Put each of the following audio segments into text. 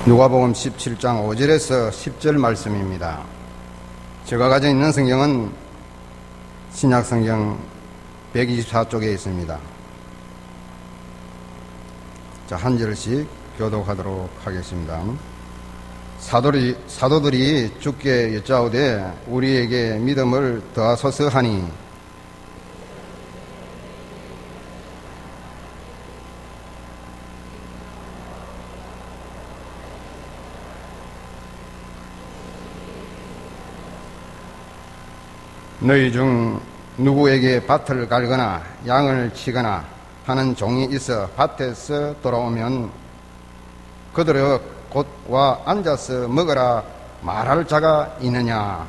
누가복음 17장 5절에서 10절 말씀입니다. 제가 가지고 있는 성경은 신약성경 124쪽에 있습니다. 자, 한 절씩 교독하도록 하겠습니다. 사도들이 주께 여짜오되 우리에게 믿음을 더하소서 하니 너희 중 누구에게 밭을 갈거나 양을 치거나 하는 종이 있어 밭에서 돌아오면 그들을 곧 와 앉아서 먹으라 말할 자가 있느냐?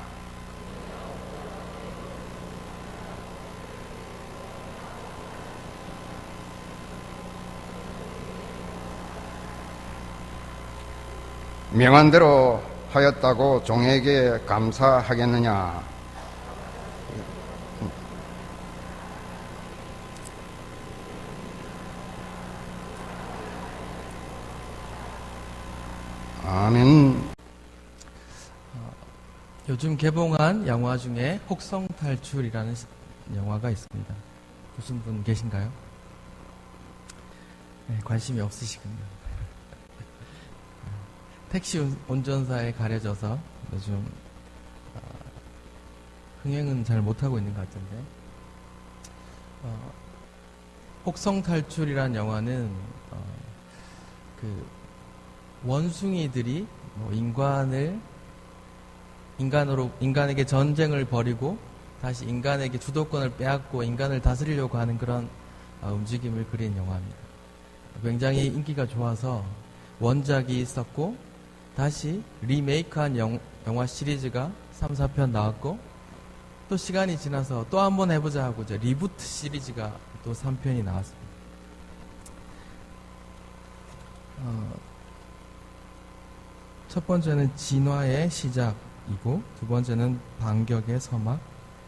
명한 대로 하였다고 종에게 감사하겠느냐? 아멘. 요즘 개봉한 영화 중에 혹성탈출이라는 영화가 있습니다. 보신 분 계신가요? 네, 관심이 없으시군요. 택시 운전사에 가려져서 요즘 흥행은 잘 못하고 있는 것 같은데, 혹성탈출이라는 영화는 원숭이들이 인간에게 전쟁을 벌이고 다시 인간에게 주도권을 빼앗고 인간을 다스리려고 하는 그런 움직임을 그린 영화입니다. 굉장히 인기가 좋아서 원작이 있었고 다시 리메이크한 영화 시리즈가 3, 4편 나왔고 또 시간이 지나서 또 한번 해보자 하고 이제 리부트 시리즈가 또 3편이 나왔습니다. 첫 번째는 진화의 시작이고 두 번째는 반격의 서막,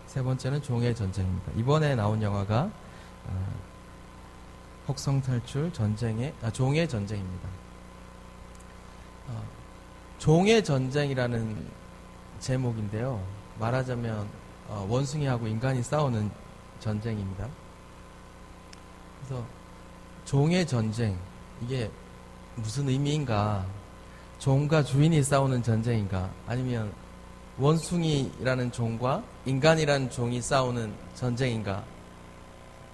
세 번째는 종의 전쟁입니다. 이번에 나온 영화가 혹성탈출 종의 전쟁입니다. 종의 전쟁이라는 제목인데요. 말하자면 원숭이하고 인간이 싸우는 전쟁입니다. 그래서 종의 전쟁, 이게 무슨 의미인가? 종과 주인이 싸우는 전쟁인가? 아니면 원숭이라는 종과 인간이라는 종이 싸우는 전쟁인가?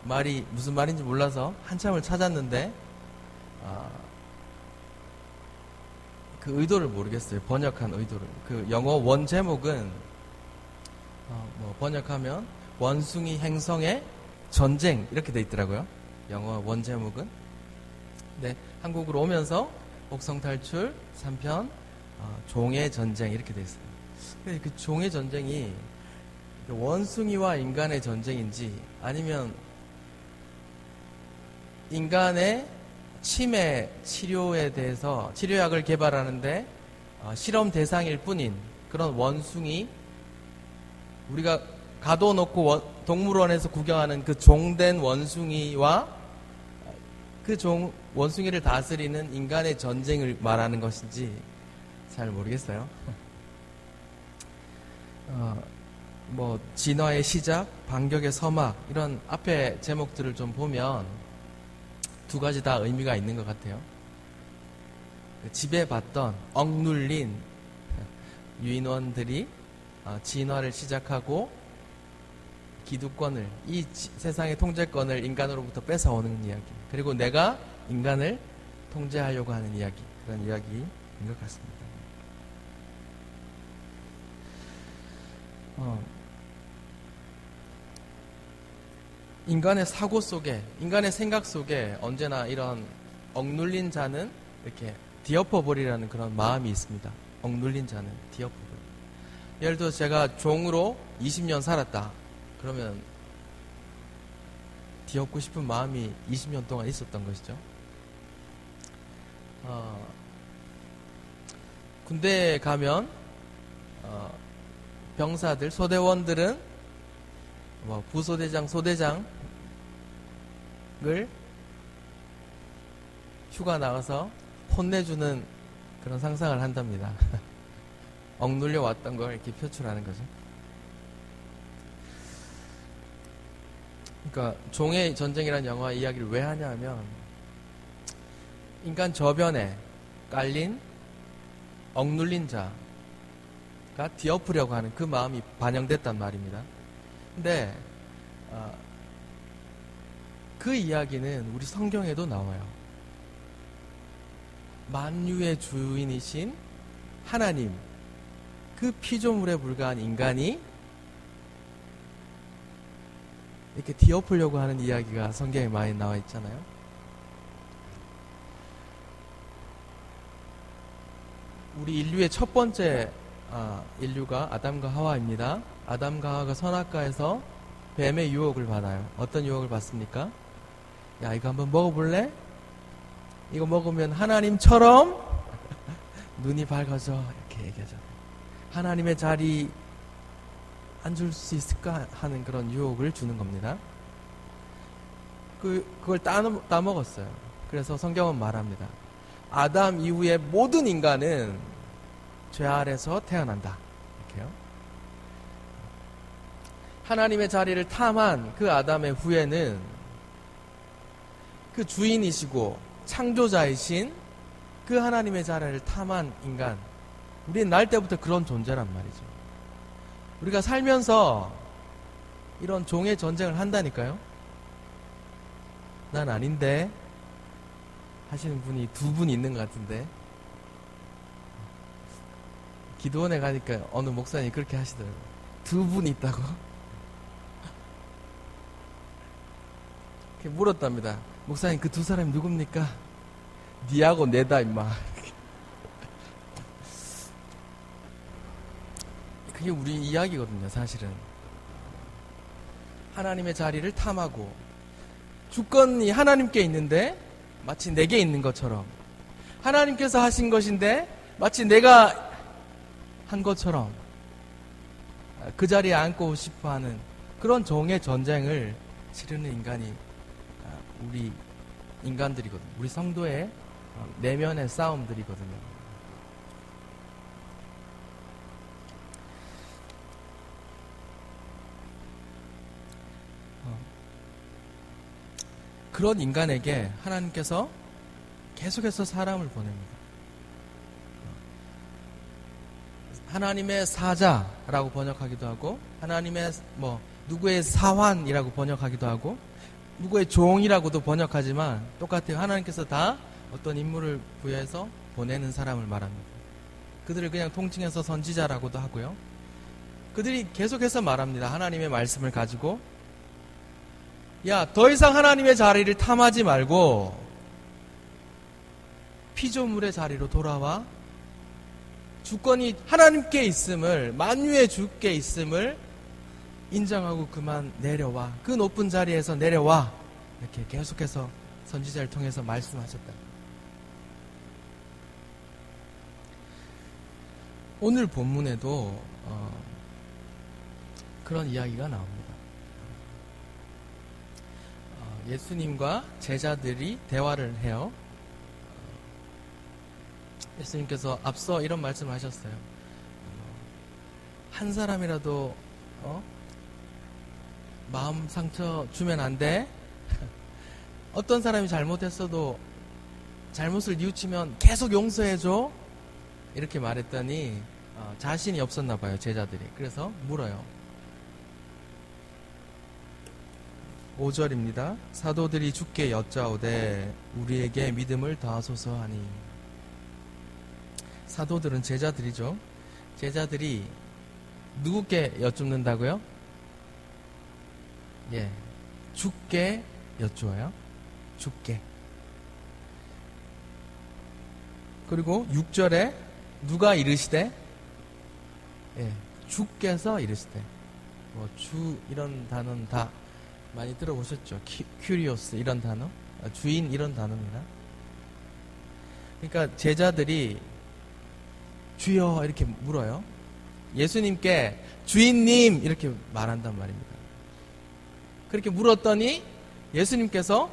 말이 무슨 말인지 몰라서 한참을 찾았는데 그 의도를 모르겠어요. 번역한 의도를. 그 영어 원 제목은 번역하면 원숭이 행성의 전쟁 이렇게 돼 있더라고요. 영어 원 제목은. 네, 한국으로 오면서 혹성탈출 3편 종의 전쟁 이렇게 되어 있습니다. 근데 그 종의 전쟁이 원숭이와 인간의 전쟁인지 아니면 인간의 치매 치료에 대해서 치료약을 개발하는데 실험 대상일 뿐인 그런 원숭이, 우리가 가둬놓고 동물원에서 구경하는 그 종된 원숭이와 그 원숭이를 다스리는 인간의 전쟁을 말하는 것인지 잘 모르겠어요. 진화의 시작, 반격의 서막 이런 앞에 제목들을 좀 보면 두 가지 다 의미가 있는 것 같아요. 지배받던 억눌린 유인원들이 진화를 시작하고 기득권을, 이 세상의 통제권을 인간으로부터 뺏어오는 이야기, 그리고 내가 인간을 통제하려고 하는 이야기, 그런 이야기인 것 같습니다. 인간의 사고 속에, 인간의 생각 속에 언제나 이런 억눌린 자는 이렇게 뒤엎어버리라는 그런 마음이 있습니다. 억눌린 자는 뒤엎어버리. 예를 들어 제가 종으로 20년 살았다. 그러면 뒤엎고 싶은 마음이 20년 동안 있었던 것이죠. 군대에 가면 병사들, 소대원들은 부소대장, 소대장을 휴가 나가서 혼내주는 그런 상상을 한답니다. 억눌려 왔던 걸 이렇게 표출하는 거죠. 그러니까 종의 전쟁이라는 영화 이야기를 왜 하냐면 인간 저변에 깔린 억눌린 자가 뒤엎으려고 하는 그 마음이 반영됐단 말입니다. 근데 그 이야기는 우리 성경에도 나와요. 만유의 주인이신 하나님, 그 피조물에 불과한 인간이 이렇게 뒤엎으려고 하는 이야기가 성경에 많이 나와 있잖아요. 우리 인류의 첫 번째 인류가 아담과 하와입니다. 아담과 하와가 선악과에서 뱀의 유혹을 받아요. 어떤 유혹을 받습니까? 야, 이거 한번 먹어볼래? 이거 먹으면 하나님처럼 눈이 밝아져. 이렇게 얘기하죠. 하나님의 자리 앉을 수 있을까 하는 그런 유혹을 주는 겁니다. 그걸 따먹었어요. 그래서 성경은 말합니다. 아담 이후의 모든 인간은 죄 아래서 태어난다. 이렇게요. 하나님의 자리를 탐한 그 아담의 후예는 그 주인이시고 창조자이신 그 하나님의 자리를 탐한 인간, 우리는 날 때부터 그런 존재란 말이죠. 우리가 살면서 이런 종의 전쟁을 한다니까요. 난 아닌데 하시는 분이 두 분 있는 것 같은데, 기도원에 가니까 어느 목사님이 그렇게 하시더라고요. 두 분 있다고? 이렇게 물었답니다. 목사님, 그 두 사람이 누굽니까? 니하고 내다 임마. 그게 우리 이야기거든요, 사실은. 하나님의 자리를 탐하고 주권이 하나님께 있는데 마치 내게 있는 것처럼, 하나님께서 하신 것인데 마치 내가 한 것처럼 그 자리에 앉고 싶어하는 그런 종의 전쟁을 치르는 인간이 우리 인간들이거든요. 우리 성도의 내면의 싸움들이거든요. 그런 인간에게 하나님께서 계속해서 사람을 보냅니다. 하나님의 사자라고 번역하기도 하고, 하나님의 누구의 사환이라고 번역하기도 하고, 누구의 종이라고도 번역하지만 똑같아요. 하나님께서 다 어떤 인물을 부여해서 보내는 사람을 말합니다. 그들을 그냥 통칭해서 선지자라고도 하고요. 그들이 계속해서 말합니다. 하나님의 말씀을 가지고, 야, 더 이상 하나님의 자리를 탐하지 말고 피조물의 자리로 돌아와 주권이 하나님께 있음을, 만유의 주께 있음을 인정하고 그만 내려와. 그 높은 자리에서 내려와. 이렇게 계속해서 선지자를 통해서 말씀하셨다. 오늘 본문에도 그런 이야기가 나옵니다. 예수님과 제자들이 대화를 해요. 예수님께서 앞서 이런 말씀을 하셨어요. 한 사람이라도 마음 상처 주면 안 돼. 어떤 사람이 잘못했어도 잘못을 뉘우치면 계속 용서해줘. 이렇게 말했더니 자신이 없었나 봐요, 제자들이. 그래서 물어요. 5절입니다. 사도들이 주께 여짜오되 우리에게 믿음을 더하소서 하니. 사도들은 제자들이죠. 제자들이 누구께 여쭙는다고요? 예, 주께 여쭈어요. 주께. 그리고 6절에 누가 이르시되? 예, 주께서 이르시되. 주 이런 단어는 다 많이 들어보셨죠? 큐리오스 이런 단어, 주인 이런 단어입니다. 그러니까 제자들이 주여 이렇게 물어요. 예수님께 주인님 이렇게 말한단 말입니다. 그렇게 물었더니 예수님께서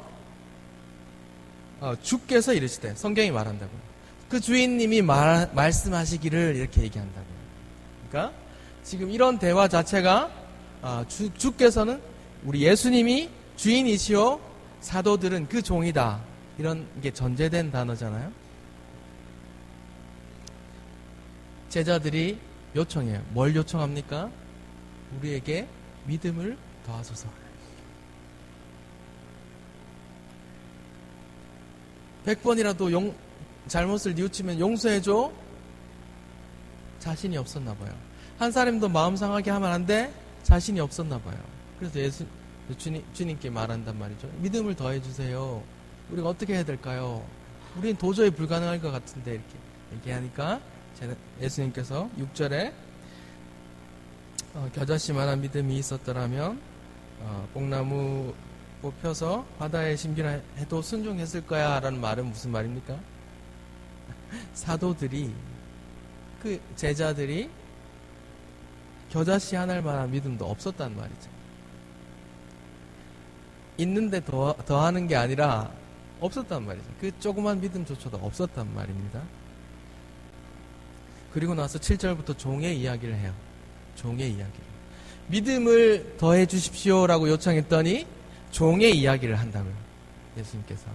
주께서 이르시되, 성경이 말한다고요. 그 주인님이 말씀하시기를 이렇게 얘기한다고요. 그러니까 지금 이런 대화 자체가 주께서는 우리 예수님이 주인이시오 사도들은 그 종이다. 이런 게 전제된 단어잖아요. 제자들이 요청해요. 뭘 요청합니까? 우리에게 믿음을 더하소서. 100번이라도 잘못을 뉘우치면 용서해줘? 자신이 없었나 봐요. 한 사람도 마음 상하게 하면 안 돼? 자신이 없었나 봐요. 그래서 주님께 말한단 말이죠. 믿음을 더해주세요. 우리가 어떻게 해야 될까요? 우리는 도저히 불가능할 것 같은데 이렇게 얘기하니까 예수님께서 6절에 겨자씨만한 믿음이 있었더라면 뽕나무 펴서 바다에 심기라 해도 순종했을 거야 라는 말은 무슨 말입니까? 사도들이 그 제자들이 겨자씨 하나만한 믿음도 없었단 말이죠. 있는데 더하는 게 아니라 없었단 말이죠. 그 조그만 믿음조차도 없었단 말입니다. 그리고 나서 7절부터 종의 이야기를 해요. 종의 이야기를. 믿음을 더해 주십시오라고 요청했더니 종의 이야기를 한다고요. 예수님께서.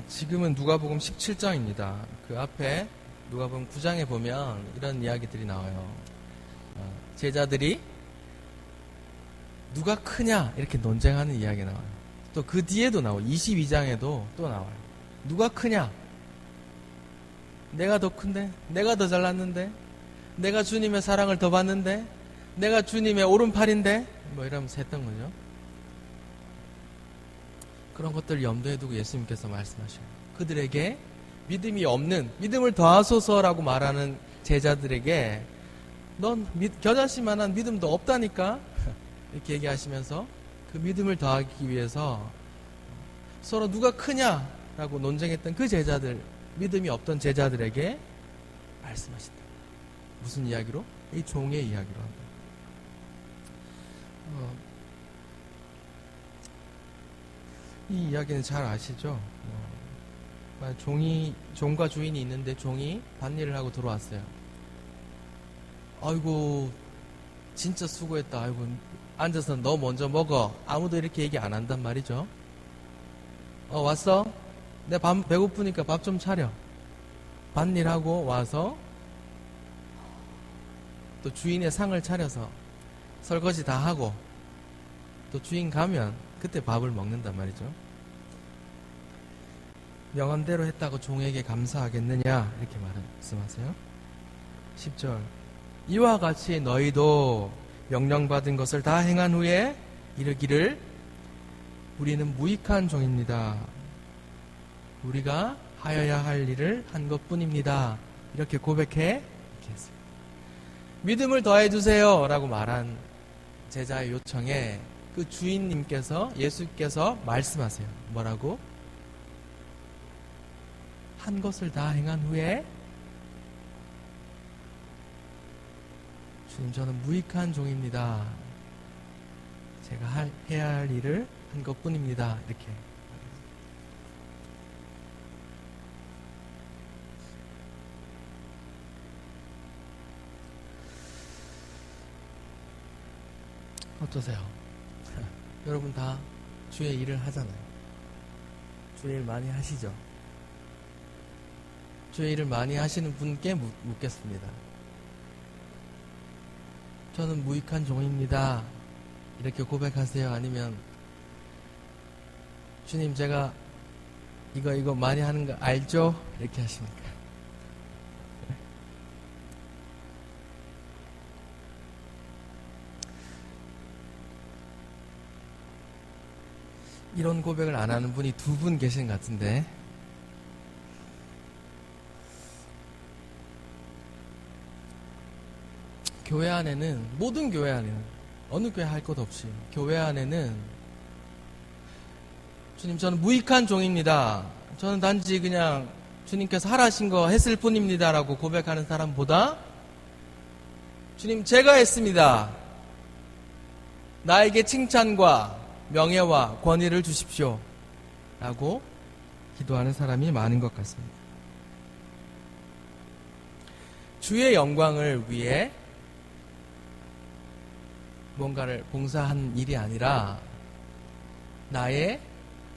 지금은 누가복음 17장입니다. 그 앞에 누가복음 9장에 보면 이런 이야기들이 나와요. 제자들이 누가 크냐 이렇게 논쟁하는 이야기가 나와요. 또 그 뒤에도 나와요. 22장에도 또 나와요. 누가 크냐? 내가 더 큰데? 내가 더 잘났는데? 내가 주님의 사랑을 더 받는데? 내가 주님의 오른팔인데? 뭐 이러면서 했던 거죠. 그런 것들을 염두에 두고 예수님께서 말씀하셔요. 그들에게 믿음이 없는, 믿음을 더하소서라고 말하는 제자들에게 넌 겨자씨만한 믿음도 없다니까? 이렇게 얘기하시면서 그 믿음을 더하기 위해서 서로 누가 크냐라고 논쟁했던 그 제자들, 믿음이 없던 제자들에게 말씀하신다. 무슨 이야기로? 이 종의 이야기로 한다. 이 이야기는 잘 아시죠? 종과 주인이 있는데 종이 밭일을 하고 들어왔어요. 아이고, 진짜 수고했다. 아이고, 앉아서 너 먼저 먹어. 아무도 이렇게 얘기 안 한단 말이죠. 왔어? 내 배고프니까 밥 좀 차려. 밭일하고 와서 또 주인의 상을 차려서 설거지 다 하고 또 주인 가면 그때 밥을 먹는단 말이죠. 명함대로 했다고 종에게 감사하겠느냐 이렇게 말씀하세요. 10절 이와 같이 너희도 명령받은 것을 다 행한 후에 이르기를 우리는 무익한 종입니다. 우리가 하여야 할 일을 한 것뿐입니다. 이렇게 고백해 이렇게 했어요. 믿음을 더해주세요 라고 말한 제자의 요청에 그 주인님께서 예수께서 말씀하세요. 뭐라고? 한 것을 다 행한 후에 주님 저는 무익한 종입니다. 제가 해야 할 일을 한 것뿐입니다. 이렇게 어떠세요? 여러분 다 주의 일을 하잖아요. 주의 일 많이 하시죠? 주의 일을 많이 하시는 분께 묻겠습니다. 저는 무익한 종입니다. 이렇게 고백하세요? 아니면 주님 제가 이거 많이 하는 거 알죠? 이렇게 하십니까? 이런 고백을 안 하는 분이 2분 계신 것 같은데 교회 안에는 모든 교회 안에는 어느 교회 할 것 없이 교회 안에는 주님 저는 무익한 종입니다. 저는 단지 그냥 주님께서 하라신 거 했을 뿐입니다 라고 고백하는 사람보다 주님 제가 했습니다. 나에게 칭찬과 명예와 권위를 주십시오. 라고 기도하는 사람이 많은 것 같습니다. 주의 영광을 위해 뭔가를 봉사한 일이 아니라 나의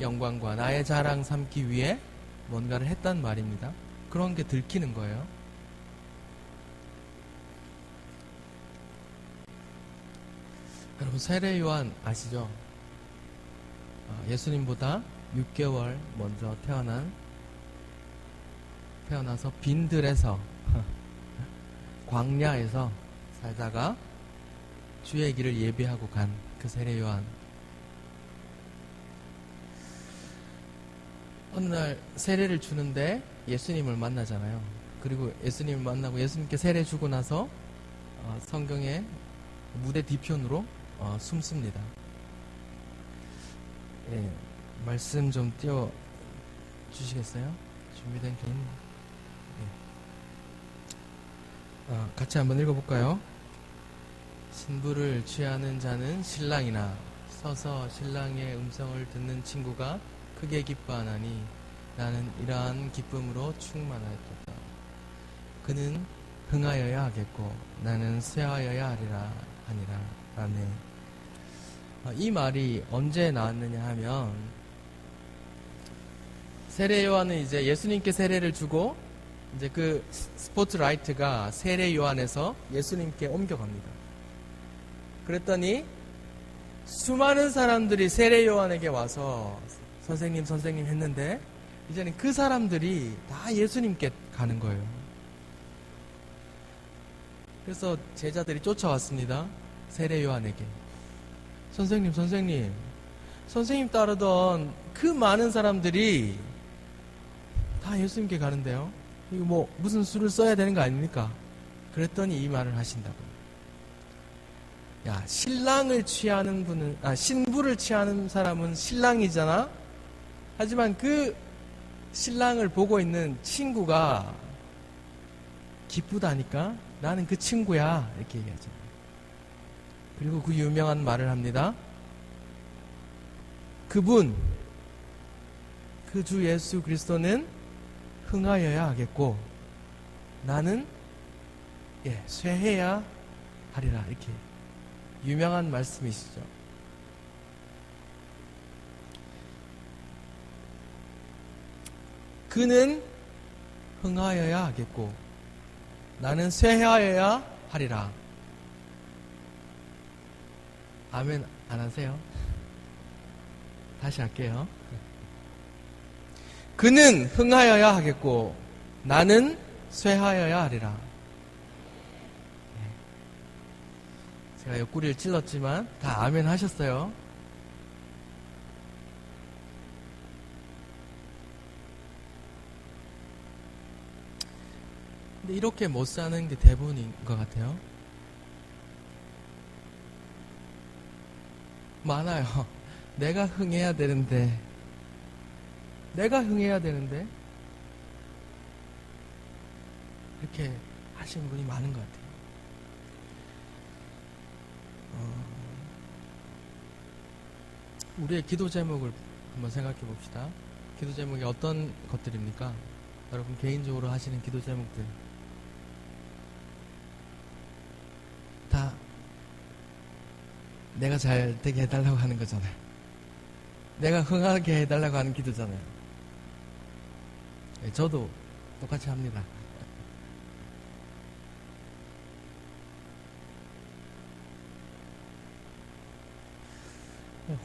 영광과 나의 자랑 삼기 위해 뭔가를 했단 말입니다. 그런 게 들키는 거예요. 여러분, 세례 요한 아시죠? 예수님보다 6개월 먼저 태어나서 빈들에서 광야에서 살다가 주의 길을 예비하고 간 그 세례 요한. 어느 날 세례를 주는데 예수님을 만나잖아요. 그리고 예수님을 만나고 예수님께 세례 주고 나서 성경의 무대 뒤편으로 숨습니다. 예, 말씀 좀 띄워 주시겠어요? 준비된 게 있나? 예. 같이 한번 읽어볼까요? 신부를 취하는 자는 신랑이나 서서 신랑의 음성을 듣는 친구가 크게 기뻐하나니 나는 이러한 기쁨으로 충만하였다. 그는 흥하여야 하겠고 나는 쇠하여야 하리라 하니라. 아멘. 이 말이 언제 나왔느냐 하면 세례 요한은 이제 예수님께 세례를 주고 이제 그 스포트라이트가 세례 요한에서 예수님께 옮겨갑니다. 그랬더니 수많은 사람들이 세례 요한에게 와서 선생님 했는데 이제는 그 사람들이 다 예수님께 가는 거예요. 그래서 제자들이 쫓아왔습니다. 세례 요한에게. 선생님 따르던 그 많은 사람들이 다 예수님께 가는데요. 이거 뭐 무슨 수를 써야 되는 거 아닙니까? 그랬더니 이 말을 하신다고요. 야, 신부를 취하는 사람은 신랑이잖아? 하지만 그 신랑을 보고 있는 친구가 기쁘다니까? 나는 그 친구야. 이렇게 얘기하죠. 그리고 그 유명한 말을 합니다. 그 주 예수 그리스도는 흥하여야 하겠고 나는 쇠해야 하리라. 이렇게 유명한 말씀이시죠. 그는 흥하여야 하겠고 나는 쇠하여야 하리라. 아멘 안 하세요? 다시 할게요. 그는 흥하여야 하겠고 나는 쇠하여야 하리라. 제가 옆구리를 찔렀지만 다 아멘 하셨어요. 근데 이렇게 못 사는 게 대부분인 것 같아요. 많아요. 내가 흥해야 되는데 이렇게 하시는 분이 많은 것 같아요. 우리의 기도 제목을 한번 생각해 봅시다. 기도 제목이 어떤 것들입니까? 여러분 개인적으로 하시는 기도 제목들 다 내가 잘 되게 해달라고 하는 거잖아요. 내가 흥하게 해달라고 하는 기도잖아요. 저도 똑같이 합니다.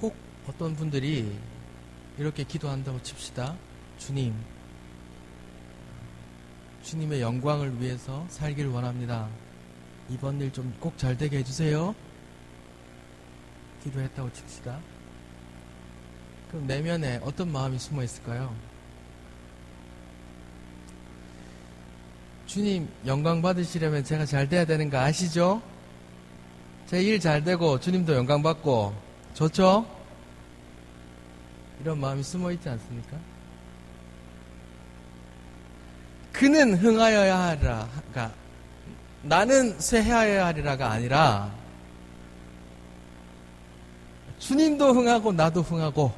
혹 어떤 분들이 이렇게 기도한다고 칩시다. 주님의 영광을 위해서 살기를 원합니다. 이번 일 좀 꼭 잘 되게 해주세요. 기도했다고 칩시다. 그럼 내면에 어떤 마음이 숨어 있을까요? 주님 영광 받으시려면 제가 잘 돼야 되는 거 아시죠? 제 일 잘 되고 주님도 영광 받고 좋죠? 이런 마음이 숨어 있지 않습니까? 그는 흥하여야 하리라가 나는 쇠하여야 하리라가 아니라 주님도 흥하고 나도 흥하고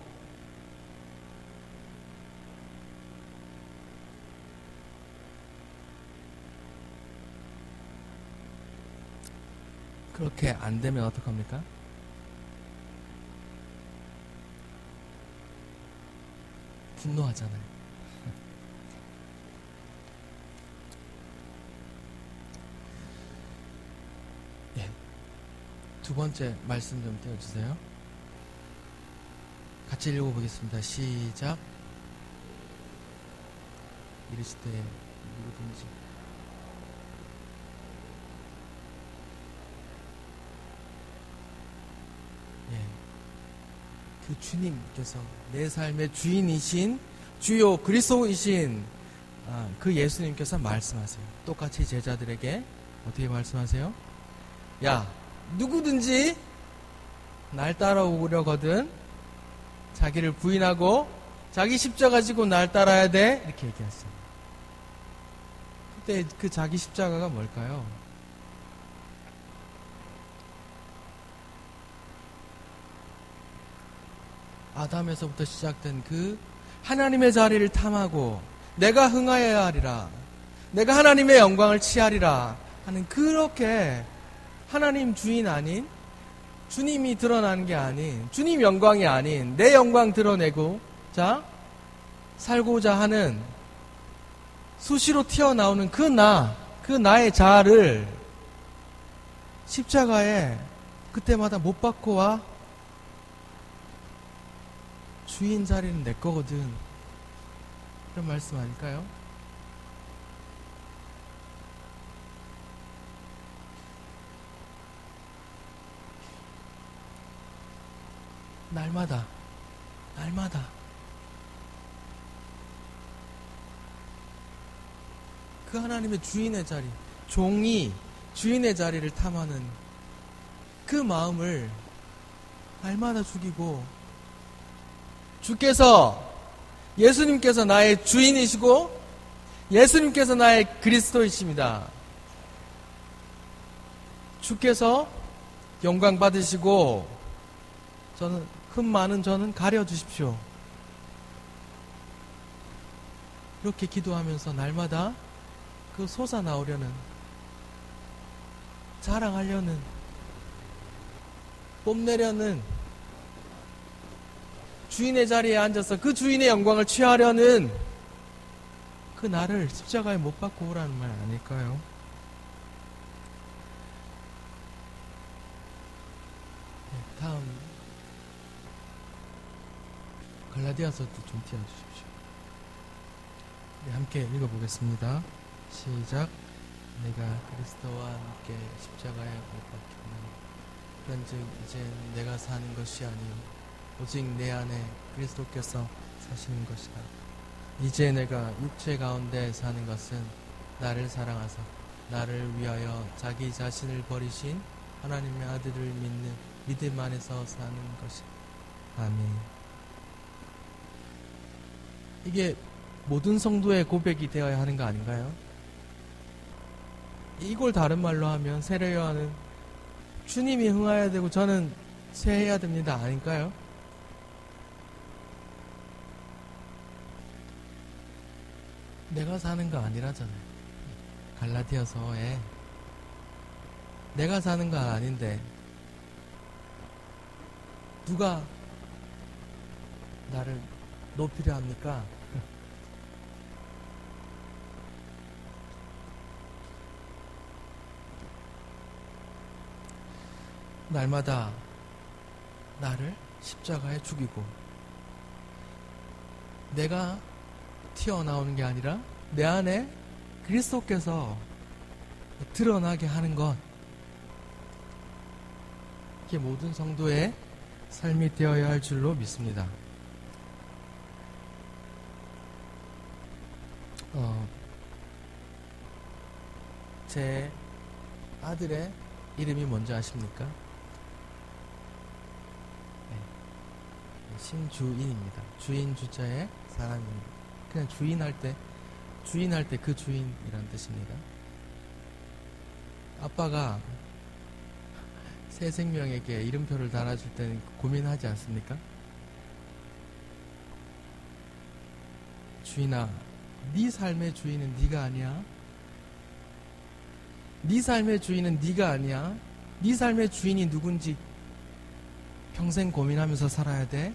그렇게 안 되면 어떡합니까? 분노하잖아요. 예. 두 번째 말씀 좀 띄워주세요. 같이 읽어보겠습니다. 시작. 이르시되 누구든지 그 주님께서 내 삶의 주인이신 주요 그리스도이신 그 예수님께서 말씀하세요. 똑같이 제자들에게 어떻게 말씀하세요? 야, 누구든지 날 따라오려거든 자기를 부인하고 자기 십자가 지고 날 따라야 돼. 이렇게 얘기했어요. 그때 그 자기 십자가가 뭘까요? 아담에서부터 시작된 그 하나님의 자리를 탐하고 내가 흥하여야 하리라, 내가 하나님의 영광을 취하리라 하는 그렇게 하나님 주인 아닌 주님이 드러나는 게 아닌 주님 영광이 아닌 내 영광 드러내고 자 살고자 하는 수시로 튀어나오는 그 나의 자아를 십자가에 그때마다 못 박고 와. 주인 자리는 내 거거든. 그런 말씀 아닐까요? 날마다 그 하나님의 주인의 자리, 종이 주인의 자리를 탐하는 그 마음을 날마다 죽이고, 예수님께서 나의 주인이시고 예수님께서 나의 그리스도이십니다. 주께서 영광 받으시고 흠 많은 저는 가려주십시오. 이렇게 기도하면서 날마다 그 솟아나오려는, 자랑하려는, 뽐내려는, 주인의 자리에 앉아서 그 주인의 영광을 취하려는 그 나를 십자가에 못 박고 오라는 말 아닐까요? 네, 다음 갈라디아서도 좀 띄워주십시오. 네, 함께 읽어보겠습니다. 시작. 내가 그리스도와 함께 십자가에 못 박혔나니 현즉 이제 내가 사는 것이 아니요 오직 내 안에 그리스도께서 사시는 것이다. 이제 내가 육체 가운데 사는 것은 나를 사랑하사 나를 위하여 자기 자신을 버리신 하나님의 아들을 믿는 믿음 안에서 사는 것이다. 아멘. 이게 모든 성도의 고백이 되어야 하는 거 아닌가요? 이걸 다른 말로 하면 세례 요한은 주님이 흥하여야 되고 저는 쇠해야 됩니다. 아닐까요? 내가 사는 거 아니라잖아요. 갈라디아서에 내가 사는 거 아닌데 누가 나를 높이려 합니까? 날마다 나를 십자가에 죽이고 내가 튀어나오는 게 아니라 내 안에 그리스도께서 드러나게 하는 것, 이게 모든 성도의 삶이 되어야 할 줄로 믿습니다. 제 아들의 이름이 뭔지 아십니까? 네. 신주인입니다. 주인 주자의 사람입니다. 그냥 주인할 때 그 주인이란 뜻입니다. 아빠가 새 생명에게 이름표를 달아줄 때는 고민하지 않습니까? 주인아, 네 삶의 주인은 네가 아니야. 네 삶의 주인은 네가 아니야. 네 삶의 주인이 누군지 평생 고민하면서 살아야 돼.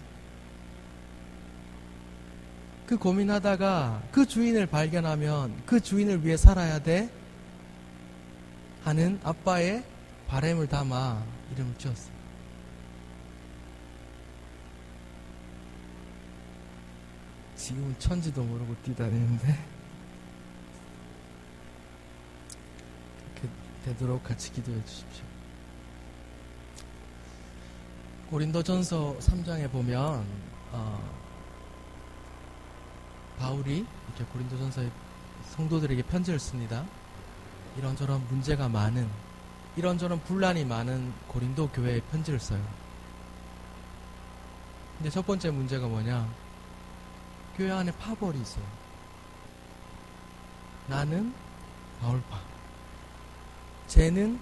그 고민하다가 그 주인을 발견하면 그 주인을 위해 살아야 돼 하는 아빠의 바람을 담아 이름을 지었어요. 지금은 천지도 모르고 뛰다니는데 그렇게 되도록 같이 기도해 주십시오. 고린도전서 3장에 보면 바울이 이렇게 고린도전서의 성도들에게 편지를 씁니다. 이런저런 문제가 많은, 이런저런 분란이 많은 고린도 교회에 편지를 써요. 근데 첫 번째 문제가 뭐냐? 교회 안에 파벌이 있어요. 나는 바울파, 쟤는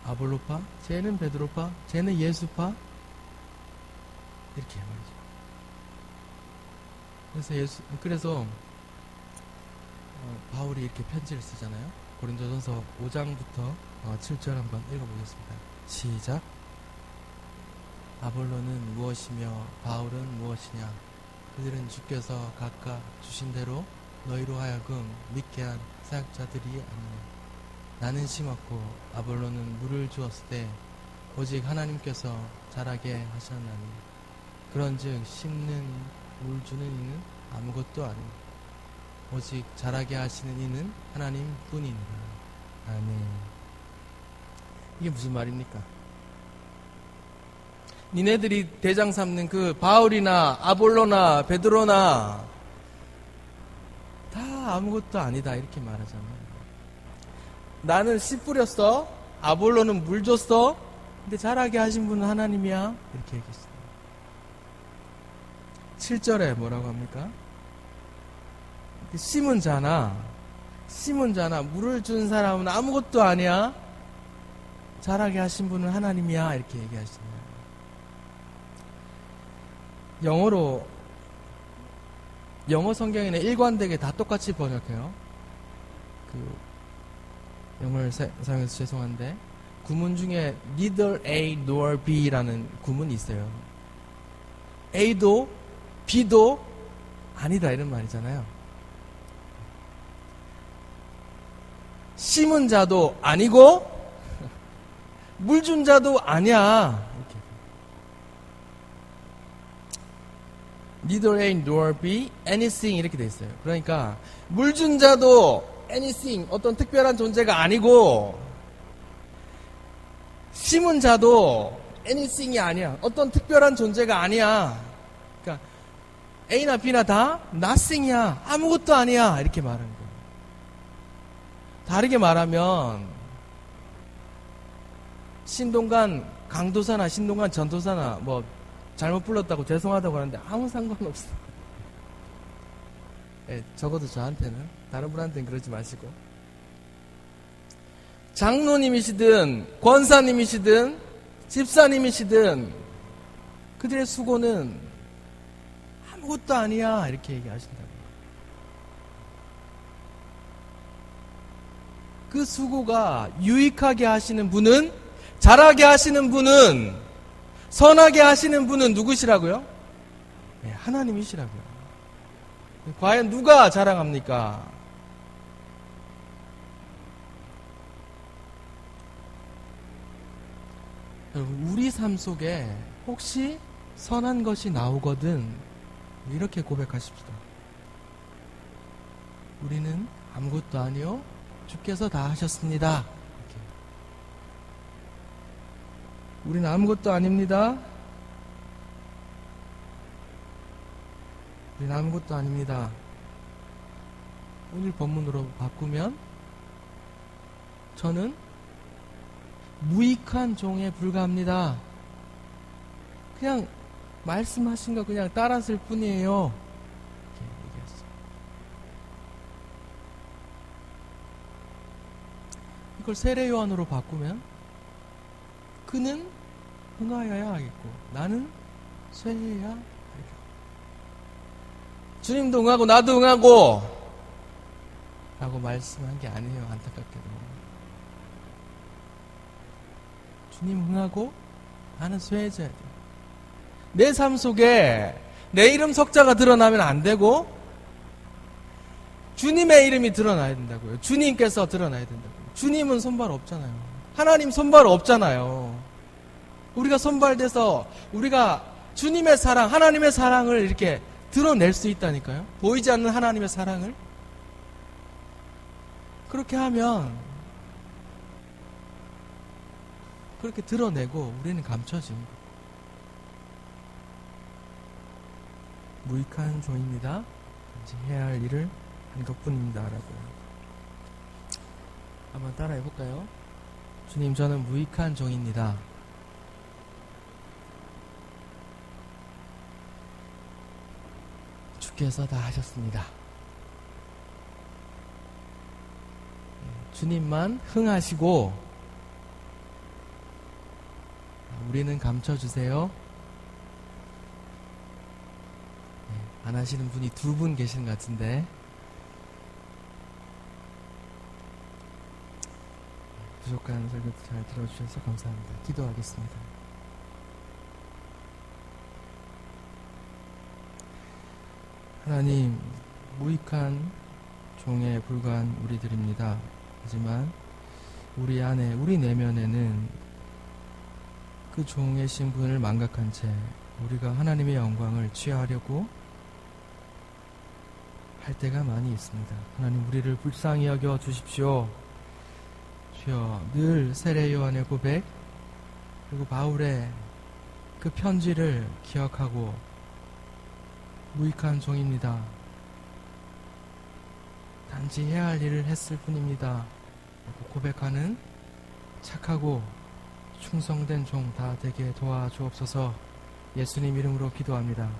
아볼로파, 쟤는 베드로파, 쟤는 예수파, 이렇게 말이죠. 그래서 바울이 이렇게 편지를 쓰잖아요. 고린도전서 5장부터 7절 한번 읽어보겠습니다. 시작. 아볼로는 무엇이며 바울은 무엇이냐? 그들은 주께서 각각 주신 대로 너희로 하여금 믿게 한 사역자들이 아니냐. 나는 심었고 아볼로는 물을 주었을 때 오직 하나님께서 자라게 하셨나니 그런즉 심는 물 주는 이는 아무것도 아니고 오직 자라게 하시는 이는 하나님 뿐이니라. 아멘. 이게 무슨 말입니까? 니네들이 대장 삼는 그 바울이나 아볼로나 베드로나 다 아무것도 아니다 이렇게 말하잖아요. 나는 씨 뿌렸어, 아볼로는 물 줬어, 근데 자라게 하신 분은 하나님이야 이렇게 얘기했어요. 7절에 뭐라고 합니까? 심은 자나 물을 준 사람은 아무것도 아니야, 자라게 하신 분은 하나님이야 이렇게 얘기하시네요. 영어 성경에는 일관되게 다 똑같이 번역해요. 영어를 사용해서 죄송한데 구문 중에 neither A nor B라는 구문이 있어요. A도 B도 아니다 이런 말이잖아요. 심은 자도 아니고 물 준 자도 아니야. 이렇게. Neither A nor B, anything 이렇게 돼 있어요. 그러니까 물 준 자도 anything 어떤 특별한 존재가 아니고 심은 자도 anything이 아니야. 어떤 특별한 존재가 아니야. 그러니까 A나 B나 다 nothing이야. 아무것도 아니야. 이렇게 말하는 거예요. 다르게 말하면 신동관 강도사나 신동관 전도사나 뭐 잘못 불렀다고 죄송하다고 하는데 아무 상관없어. 예, 적어도 저한테는, 다른 분한테는 그러지 마시고. 장로님이시든 권사님이시든 집사님이시든 그들의 수고는 아무것도 아니야 이렇게 얘기하신다고. 그 수고가 유익하게 하시는 분은, 잘하게 하시는 분은, 선하게 하시는 분은 누구시라고요? 네, 하나님이시라고요. 과연 누가 자랑합니까? 여러분, 우리 삶 속에 혹시 선한 것이 나오거든 이렇게 고백하십시다. 우리는 아무것도 아니요, 주께서 다 하셨습니다. 이렇게. 우리는 아무것도 아닙니다. 우리는 아무것도 아닙니다. 오늘 본문으로 바꾸면 저는 무익한 종에 불과합니다. 그냥 말씀하신 거 그냥 따랐을 뿐이에요. 이렇게 얘기했어요. 이걸 세례 요한으로 바꾸면 그는 흥하여야 하겠고 나는 쇠해야 하겠고 주님도 응하고 나도 응하고 라고 말씀한 게 아니에요. 안타깝게도 주님 응하고 나는 쇠해져야 돼요. 내 삶 속에 내 이름 석자가 드러나면 안 되고 주님의 이름이 드러나야 된다고요. 주님께서 드러나야 된다고요. 주님은 손발 없잖아요. 하나님 손발 없잖아요. 우리가 손발돼서 우리가 주님의 사랑, 하나님의 사랑을 이렇게 드러낼 수 있다니까요. 보이지 않는 하나님의 사랑을. 그렇게 하면 그렇게 드러내고 우리는 감춰집니다. 무익한 종입니다. 이제 해야 할 일을 한 것뿐입니다. 라고 한번 따라해 볼까요? 주님, 저는 무익한 종입니다. 주께서 다 하셨습니다. 주님만 흥하시고 우리는 감춰주세요. 안 하시는 분이 2분 계시는 것 같은데 부족한 설교 잘 들어주셔서 감사합니다. 기도하겠습니다. 하나님, 무익한 종에 불과한 우리들입니다. 하지만 우리 안에, 우리 내면에는 그 종의 신분을 망각한 채 우리가 하나님의 영광을 취하려고 할 때가 많이 있습니다. 하나님, 우리를 불쌍히 여겨 주십시오. 주여, 늘 세례 요한의 고백 그리고 바울의 그 편지를 기억하고 무익한 종입니다. 단지 해야 할 일을 했을 뿐입니다. 고백하는 착하고 충성된 종 다 되게 도와주옵소서. 예수님 이름으로 기도합니다.